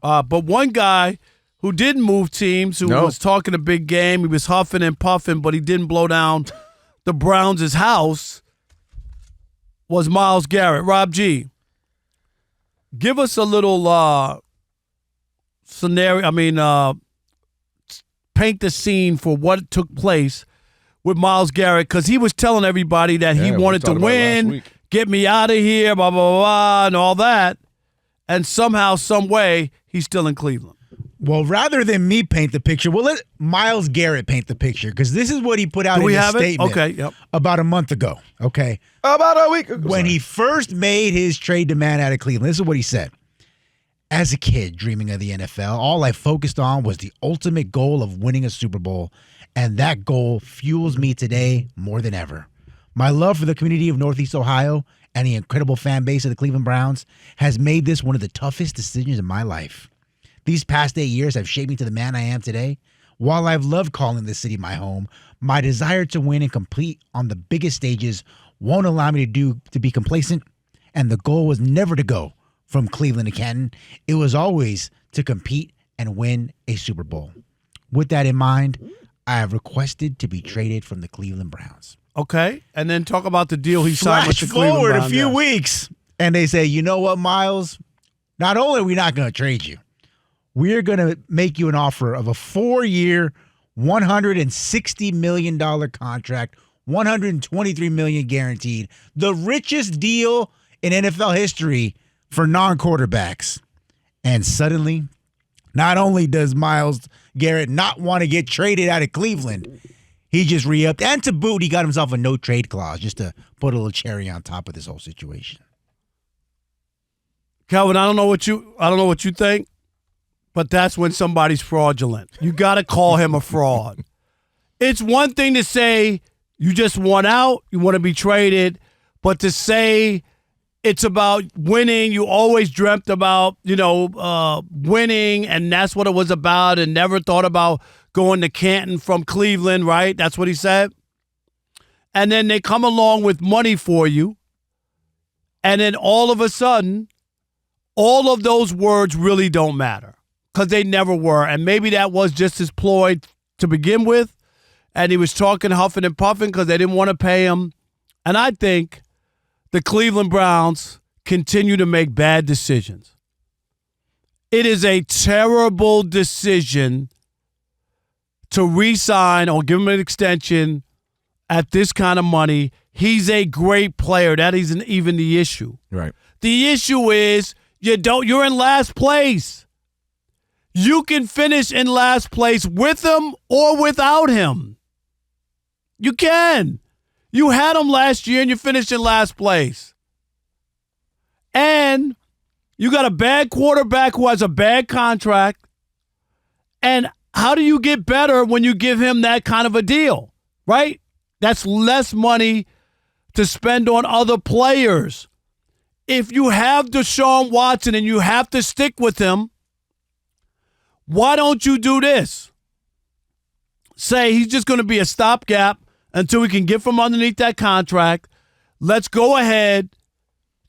But one guy who didn't move teams, who was talking a big game, he was huffing and puffing, but he didn't blow down the Browns' house, was Myles Garrett. Rob G, give us a little scenario. Paint the scene for what took place with Myles Garrett, because he was telling everybody that he wanted to win, get me out of here, blah, blah, blah, and all that. And somehow, some way, he's still in Cleveland. Well, rather than me paint the picture, we'll let Myles Garrett paint the picture, because this is what he put out in his statement about a month ago. Okay. About a week ago. When he first made his trade demand out of Cleveland, this is what he said. As a kid dreaming of the NFL, all I focused on was the ultimate goal of winning a Super Bowl, and that goal fuels me today more than ever. My love for the community of Northeast Ohio and the incredible fan base of the Cleveland Browns has made this one of the toughest decisions in my life. These past 8 years have shaped me to the man I am today. While I've loved calling this city my home, my desire to win and compete on the biggest stages won't allow me to be complacent, and the goal was never to go from Cleveland to Canton. It was always to compete and win a Super Bowl. With that in mind, I have requested to be traded from the Cleveland Browns. Okay, and then talk about the deal he signed with the Cleveland Browns. Flash forward a few weeks, and they say, you know what, Myles? Not only are we not going to trade you, we're going to make you an offer of a 4-year, $160 million contract, $123 million guaranteed, the richest deal in NFL history for non-quarterbacks. And suddenly, not only does Myles Garrett not want to get traded out of Cleveland, he just re-upped. And to boot, he got himself a no-trade clause just to put a little cherry on top of this whole situation. Kelvin, I don't know what you think, but that's when somebody's fraudulent. You got to call him a fraud. It's one thing to say you just want out, you want to be traded, but to say it's about winning. You always dreamt about, winning, and that's what it was about, and never thought about going to Canton from Cleveland, right? That's what he said. And then they come along with money for you, and then all of a sudden, all of those words really don't matter because they never were. And maybe that was just his ploy to begin with, and he was talking huffing and puffing because they didn't want to pay him. And I think the Cleveland Browns continue to make bad decisions. It is a terrible decision to re-sign or give him an extension at this kind of money. He's a great player. That isn't even the issue. Right. The issue is you're in last place. You can finish in last place with him or without him. You can. You had him last year and you finished in last place. And you got a bad quarterback who has a bad contract. And how do you get better when you give him that kind of a deal, right? That's less money to spend on other players. If you have Deshaun Watson and you have to stick with him, why don't you do this? Say he's just going to be a stopgap until we can get from underneath that contract. Let's go ahead,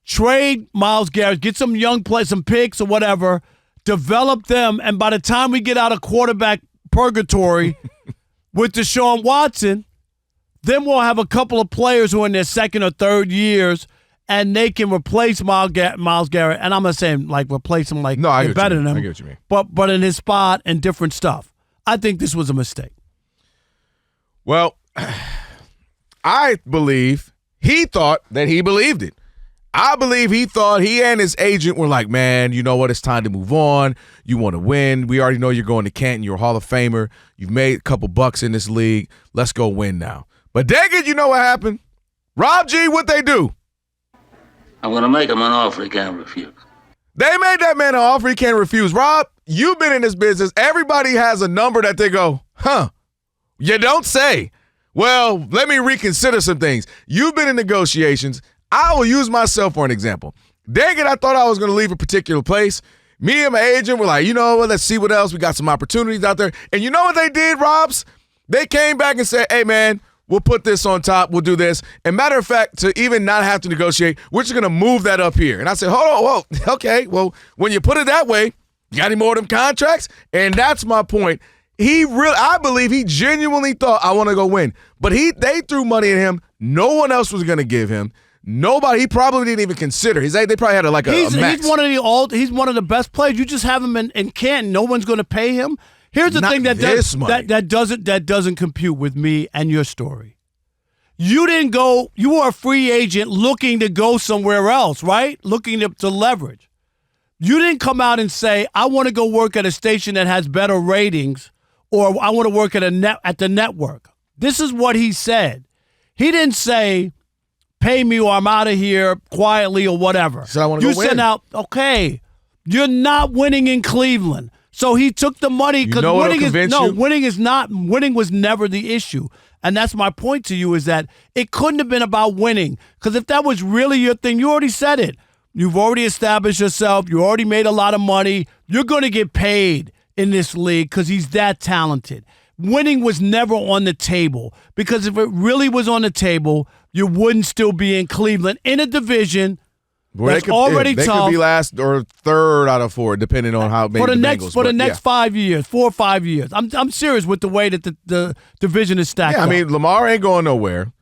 trade Myles Garrett, get some young players, some picks or whatever, develop them, and by the time we get out of quarterback purgatory with Deshaun Watson, then we'll have a couple of players who are in their second or third years, and they can replace Myles Garrett. And I'm not saying like replace him like they're better than him. I get what you mean. But in his spot and different stuff. I think this was a mistake. Well, I believe he thought that he believed it. I believe he thought he and his agent were like, man, you know what? It's time to move on. You want to win. We already know you're going to Canton. You're a Hall of Famer. You've made a couple bucks in this league. Let's go win now. But dang it, you know what happened? Rob G, what they do? I'm going to make him an offer he can't refuse. They made that man an offer he can't refuse. Rob, you've been in this business. Everybody has a number that they go, huh? You don't say. Well, let me reconsider some things. You've been in negotiations. I will use myself for an example. Dang it, I thought I was going to leave a particular place. Me and my agent were like, you know what, let's see what else. We got some opportunities out there. And you know what they did, Robs? They came back and said, hey, man, we'll put this on top. We'll do this. And matter of fact, to even not have to negotiate, we're just going to move that up here. And I said, hold on, whoa, okay. Well, when you put it that way, Got any more of them contracts? And that's my point. I believe he genuinely thought, I want to go win. But they threw money at him. No one else was going to give him. Nobody. He probably didn't even consider. They probably had a max. He's one of the best players. You just have him in Canton. No one's going to pay him. Here's the thing that doesn't compute with me and your story. You didn't go. You were a free agent looking to go somewhere else, right? Looking to leverage. You didn't come out and say, I want to go work at a station that has better ratings, or I want to work at the network. This is what he said. He didn't say, pay me or I'm out of here quietly or whatever. So I want to go win. You sent out, okay, you're not winning in Cleveland. So he took the money because winning was never the issue. And that's my point to you, is that it couldn't have been about winning. Because if that was really your thing, you already said it. You've already established yourself. You already made a lot of money. You're going to get paid in this league because he's that talented. Winning was never on the table, because if it really was on the table, you wouldn't still be in Cleveland in a division that's already tough. They could be last or third out of 4, depending on how many the next 5 years, 4 or 5 years. I'm serious with the way that the division is stacked up. I mean, Lamar ain't going nowhere.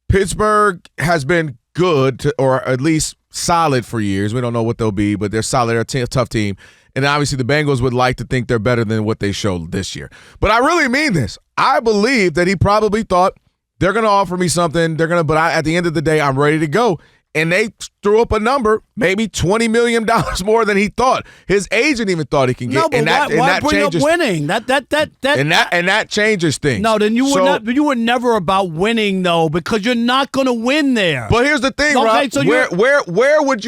Pittsburgh has been good, or at least solid for years. We don't know what they'll be, but they're solid. They're a tough team. And obviously the Bengals would like to think they're better than what they showed this year. But I really mean this. I believe that he probably thought, they're going to offer me something. But at the end of the day, I'm ready to go. And they threw up a number, maybe $20 million more than he thought. His agent even thought he can get. No, but why bring up winning? That changes things. No, then you were never about winning, though, because you're not going to win there. But here's the thing, Rob. So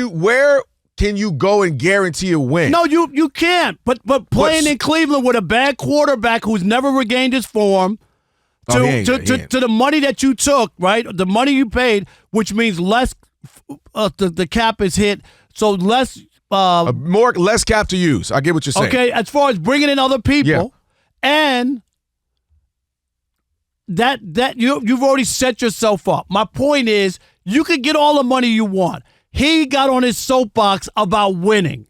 where can you go and guarantee a win? No, you can't. But playing in Cleveland with a bad quarterback who's never regained his form, to the money that you took, right? The money you paid, which means less. The cap is hit, so less cap to use. I get what you're saying. Okay, as far as bringing in other people, and that you've already set yourself up. My point is, you could get all the money you want. He got on his soapbox about winning.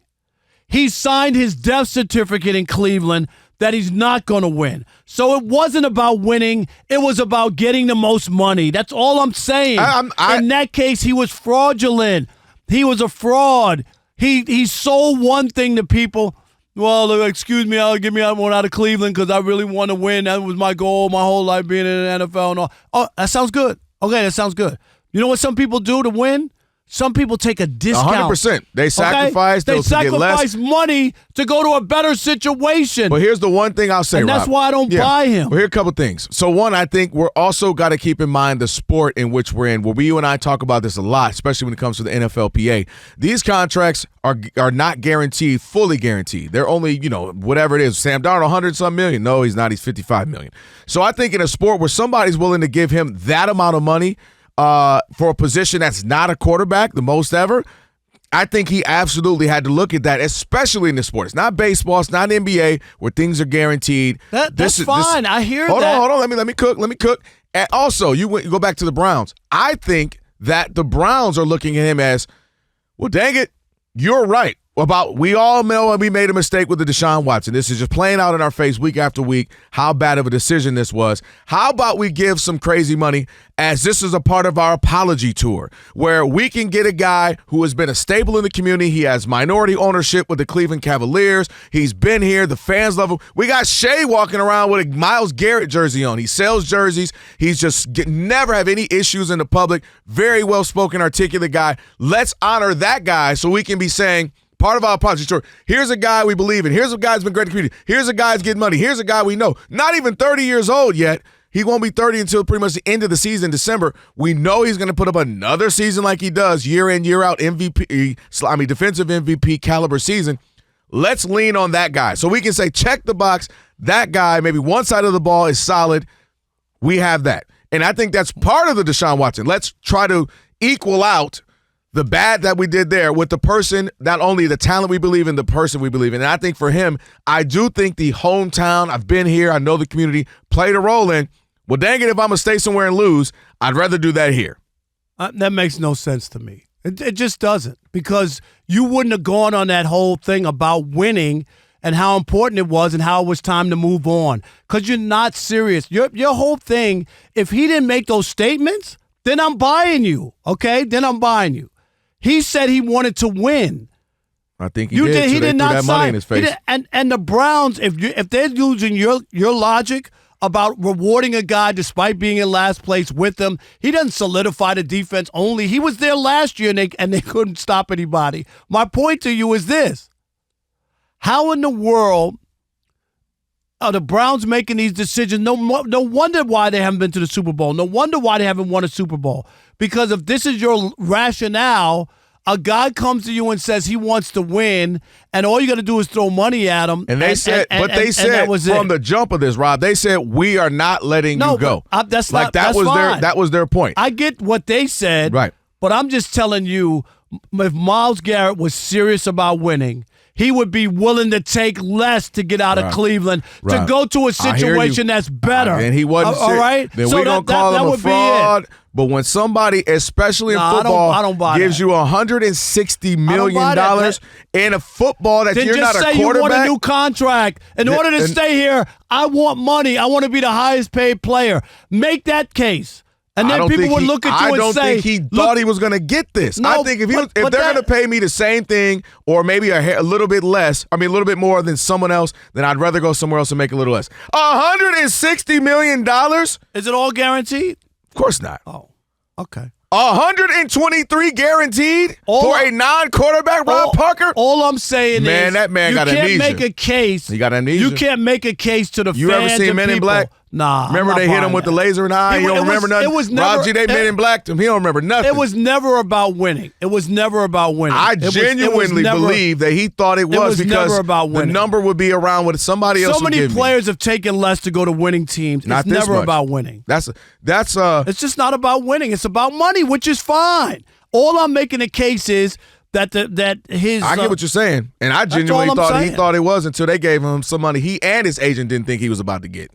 He signed his death certificate in Cleveland that he's not going to win. So it wasn't about winning. It was about getting the most money. That's all I'm saying. In that case, he was fraudulent. He was a fraud. He sold one thing to people. Well, excuse me, I'll give me one out of Cleveland because I really want to win. That was my goal my whole life, being in the NFL and all. Oh, that sounds good. Okay, that sounds good. You know what some people do to win? Some people take a discount. 100%. They sacrifice. Okay? They sacrifice money to go to a better situation. But here's the one thing I'll say, and that's Rob. why I don't buy him. Well, here are a couple things. So, one, I think we're also got to keep in mind the sport in which we're in. Well, you and I talk about this a lot, especially when it comes to the NFLPA. These contracts are not guaranteed, fully guaranteed. They're only, whatever it is. Sam Darnold, 100-some million. No, he's not. He's 55 million. So I think in a sport where somebody's willing to give him that amount of money for a position that's not a quarterback, the most ever, I think he absolutely had to look at that, especially in the sport. It's not baseball, it's not NBA, where things are guaranteed. That's fine. I hear that. Hold on. Let me cook. And also, you go back to the Browns. I think that the Browns are looking at him as, well, dang it, you're right. We all know we made a mistake with the Deshaun Watson. This is just playing out in our face week after week how bad of a decision this was. How about we give some crazy money, as this is a part of our apology tour, where we can get a guy who has been a staple in the community. He has minority ownership with the Cleveland Cavaliers. He's been here. The fans love him. We got Shea walking around with a Myles Garrett jersey on. He sells jerseys. He's just never have any issues in the public. Very well-spoken, articulate guy. Let's honor that guy so we can be saying, part of our apology tour, here's a guy we believe in. Here's a guy who's been great in the community. Here's a guy who's getting money. Here's a guy we know. Not even 30 years old yet. He won't be 30 until pretty much the end of the season, December. We know he's going to put up another season like he does, year in, year out, defensive MVP caliber season. Let's lean on that guy. So we can say, check the box. That guy, maybe one side of the ball is solid. We have that. And I think that's part of the Deshaun Watson. Let's try to equal out the bad that we did there with the person, not only the talent we believe in, the person we believe in. And I think for him, I do think the hometown, I've been here, I know the community, played a role in, well, dang it, if I'm going to stay somewhere and lose, I'd rather do that here. That makes no sense to me. It just doesn't, because you wouldn't have gone on that whole thing about winning and how important it was and how it was time to move on, because you're not serious. Your whole thing, if he didn't make those statements, then I'm buying you, okay? Then I'm buying you. He said he wanted to win. I think he did. He so did they not threw that sign. money in his face. And the Browns, if they're using your logic about rewarding a guy despite being in last place with them, he doesn't solidify the defense only. He was there last year and they couldn't stop anybody. My point to you is this: how in the world are the Browns making these decisions? No wonder why they haven't been to the Super Bowl. No wonder why they haven't won a Super Bowl. Because if this is your rationale, a guy comes to you and says he wants to win, and all you got to do is throw money at him. And they said from the jump of this, Rob, they said, we are not letting you go. That's fine. That was their point. I get what they said, right? But I'm just telling you, if Myles Garrett was serious about winning, he would be willing to take less to get out of Cleveland to go to a situation that's better. And he wasn't all right? Then we're going to call him a fraud. But when somebody, especially in football, I don't buy gives you $160 million in a football that then you're not a quarterback. Then just say you want a new contract. In order to stay here, I want money. I want to be the highest paid player. Make that case. And then people would look at you and say, I don't think he thought he was going to get this. No, I think if they're going to pay me the same thing or maybe a little bit less, a little bit more than someone else, then I'd rather go somewhere else and make a little less. $160 million? Is it all guaranteed? Of course not. Oh, okay. 123 guaranteed for a non-quarterback, Rob Parker? All I'm saying is, that man got amnesia. You can't make a case. He got amnesia. You can't make a case to the fans. You ever seen Men in Black? Nah. Remember they hit him with the laser in the eye? He don't remember nothing? It was never, Rob G, they Men in Black him. He don't remember nothing. It was never about winning. It was never about winning. I genuinely believe that he thought it was because never about winning. The number would be around what somebody else would give me. So many players have taken less to go to winning teams. It's never about winning. It's just not about winning. It's about money, which is fine. All I'm making a case is that his. I get what you're saying, and I genuinely thought he thought it was until they gave him some money he and his agent didn't think he was about to get.